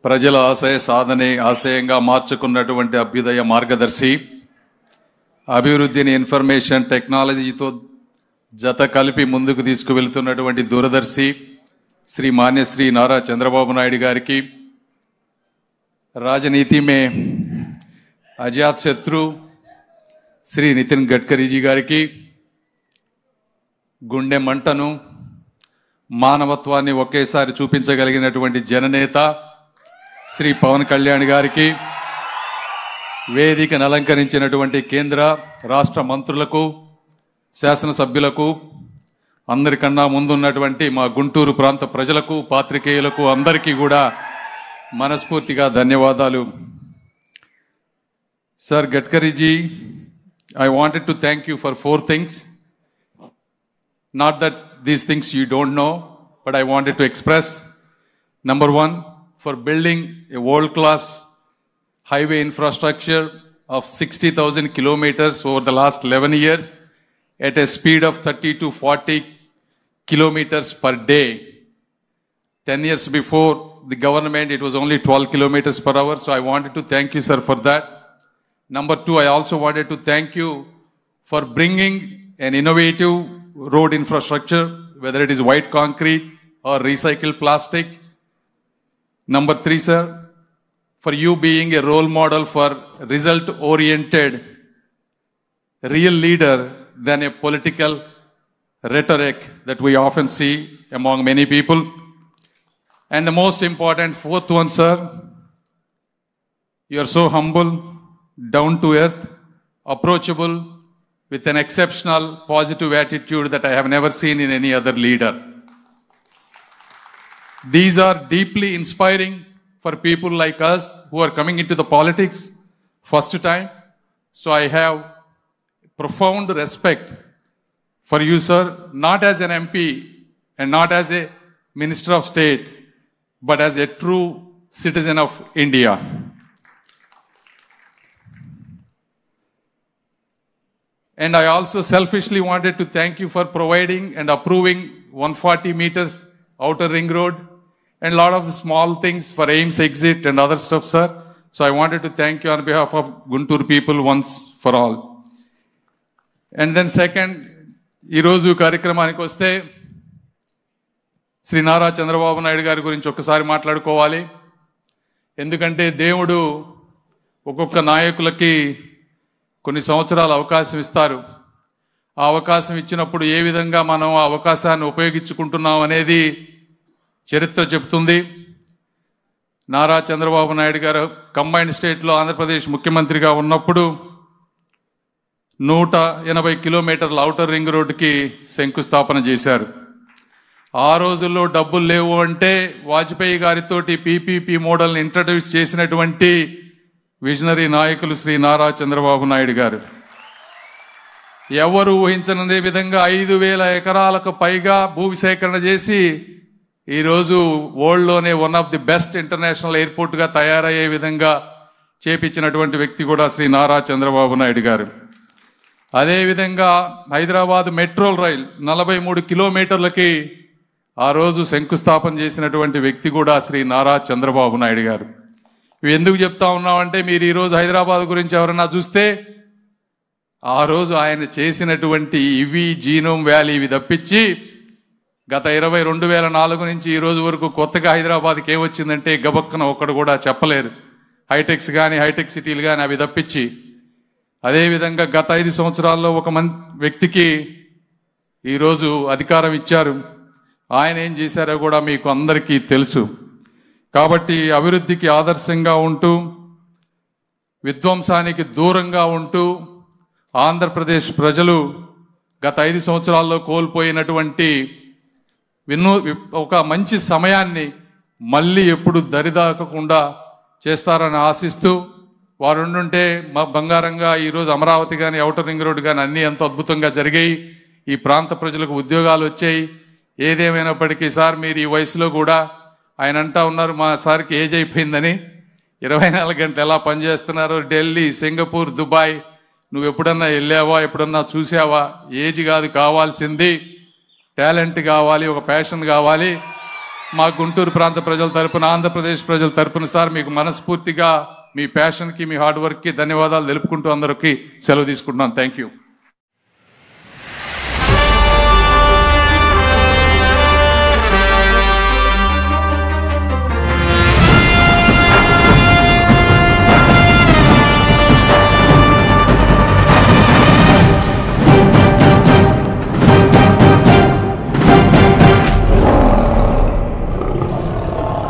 ప్రజల ఆశయ సాధనే ఆశయంగా మార్చుకున్నటువంటి అభ్యుదయ మార్గదర్శి, అభివృద్ధిని ఇన్ఫర్మేషన్ టెక్నాలజీతో జత కలిపి ముందుకు తీసుకువెళ్తున్నటువంటి దూరదర్శి శ్రీ మాన్యశ్రీ నారా చంద్రబాబు నాయుడు గారికి, రాజనీతి మే అజాత్ శత్రు శ్రీ నితిన్ గడ్కరీజీ గారికి, గుండె మంటను మానవత్వాన్ని ఒకేసారి చూపించగలిగినటువంటి జననేత శ్రీ పవన్ కళ్యాణ్ గారికి, వేదికను అలంకరించినటువంటి కేంద్ర రాష్ట్ర మంత్రులకు, శాసనసభ్యులకు, అందరికన్నా ముందున్నటువంటి మా గుంటూరు ప్రాంత ప్రజలకు, పాత్రికేయులకు అందరికీ కూడా మనస్ఫూర్తిగా ధన్యవాదాలు. Sir Gadkari ji, I wanted to thank you for 4 things. Not that these things you don't know, but I wanted to express. Number 1, for building a world-class highway infrastructure of 60,000 kilometers over the last 11 years at a speed of 30 to 40 kilometers per day. 10 years before the government, it was only 12 kilometers per hour. So I wanted to thank you, sir, for that. Number 2, I also wanted to thank you for bringing an innovative road infrastructure, whether it is white concrete or recycled plastic. Number 3, sir, for you being a role model for result-oriented, real leader than a political rhetoric that we often see among many people. And the most important 4th one, sir, you are so humble, down to earth, approachable, with an exceptional positive attitude that I have never seen in any other leader. These are deeply inspiring for people like us who are coming into the politics first time. So I have profound respect for you, sir, not as an MP and not as a Minister of State, but as a true citizen of India. And I also selfishly wanted to thank you for providing and approving 140 meters outer ring road and a lot of the small things for AIMS exit and other stuff, sir. So I wanted to thank you on behalf of Guntur people once for all. And then second, ఈ రోజు కార్యక్రమానికి వస్తే శ్రీ నారా చంద్రబాబు నాయుడు గారి గురించి ఒక్కసారి మాట్లాడుకోవాలి. ఎందుకంటే దేవుడు ఒక్కొక్క నాయకులకి కొన్ని సంవత్సరాలు అవకాశం ఇస్తారు. ఆ అవకాశం ఇచ్చినప్పుడు ఏ విధంగా మనం ఆ అవకాశాన్ని ఉపయోగించుకుంటున్నాం అనేది చరిత్ర చెబుతుంది. నారా చంద్రబాబు నాయుడు గారు కంబైన్డ్ స్టేట్లో ఆంధ్రప్రదేశ్ ముఖ్యమంత్రిగా ఉన్నప్పుడు 180 కిలోమీటర్ల ఔటర్ రింగ్ రోడ్డుకి శంకుస్థాపన చేశారు. ఆ రోజుల్లో డబ్బులు లేవు అంటే వాజ్పేయి గారితోటి పీపీపీ మోడల్ని ఇంట్రడ్యూస్ చేసినటువంటి విజనరీ నాయకులు శ్రీ నారా చంద్రబాబు నాయుడు గారు. ఎవరు ఊహించని విధంగా 5,000 ఎకరాలకు పైగా భూమి సేకరణ చేసి ఈరోజు వరల్డ్లోనే one of the best international ఎయిర్పోర్ట్గా తయారయ్యే విధంగా చేపించినటువంటి వ్యక్తి కూడా శ్రీ నారా చంద్రబాబు నాయుడు గారు. అదేవిధంగా హైదరాబాద్ మెట్రో రైల్ 43 కిలోమీటర్లకి ఆ రోజు శంకుస్థాపన చేసినటువంటి వ్యక్తి కూడా శ్రీ నారా చంద్రబాబు నాయుడు గారు. ఇవి ఎందుకు చెప్తా ఉన్నామంటే మీరు ఈరోజు హైదరాబాద్ గురించి ఎవరన్నా చూస్తే ఆ రోజు ఆయన చేసినటువంటి ఇవి జీనోమ్ వ్యాలీ ఇవి తప్పించి గత 2004 నుంచి ఈ రోజు వరకు కొత్తగా హైదరాబాద్కి ఏమొచ్చిందంటే గబక్కన ఒక్కడు కూడా చెప్పలేరు. హైటెక్స్ కానీ హైటెక్ సిటీలు కానీ అవి తప్పించి. అదేవిధంగా గత 5 సంవత్సరాల్లో ఒక వ్యక్తికి ఈరోజు అధికారం ఇచ్చారు. ఆయన ఏం చేశారో కూడా మీకు అందరికీ తెలుసు. కాబట్టి అభివృద్ధికి ఆదర్శంగా ఉంటూ విధ్వంసానికి దూరంగా ఉంటూ ఆంధ్రప్రదేశ్ ప్రజలు గత 5 సంవత్సరాల్లో కోల్పోయినటువంటి ఒక మంచి సమయాన్ని మళ్ళీ ఎప్పుడు దరిదాకకుండా చేస్తారని ఆశిస్తూ వారు ఉండుంటే బంగారంగా ఈరోజు అమరావతి కానీ ఔటర్ రింగ్ రోడ్ కానీ అన్నీ ఎంతో అద్భుతంగా జరిగాయి. ఈ ప్రాంత ప్రజలకు ఉద్యోగాలు వచ్చాయి. ఏదేమైనప్పటికీ సార్ మీరు ఈ వయసులో కూడా ఆయన అంటా ఉన్నారు మా సార్కి ఏజ్ అయిపోయిందని. 24 గంటలు ఎలా పనిచేస్తున్నారు. ఢిల్లీ, సింగపూర్, దుబాయ్ నువ్వు ఎప్పుడన్నా వెళ్ళావా, ఎప్పుడన్నా చూసావా? ఏజ్ కాదు కావాల్సింది, టాలెంట్ కావాలి, ఒక ప్యాషన్ కావాలి. మా గుంటూరు ప్రాంత ప్రజల తరపున, ఆంధ్రప్రదేశ్ ప్రజల తరపున సార్ మీకు మనస్ఫూర్తిగా మీ ప్యాషన్కి, మీ హార్డ్ వర్క్కి ధన్యవాదాలు తెలుపుకుంటూ అందరికీ సెలవు తీసుకుంటున్నాను. Thank you.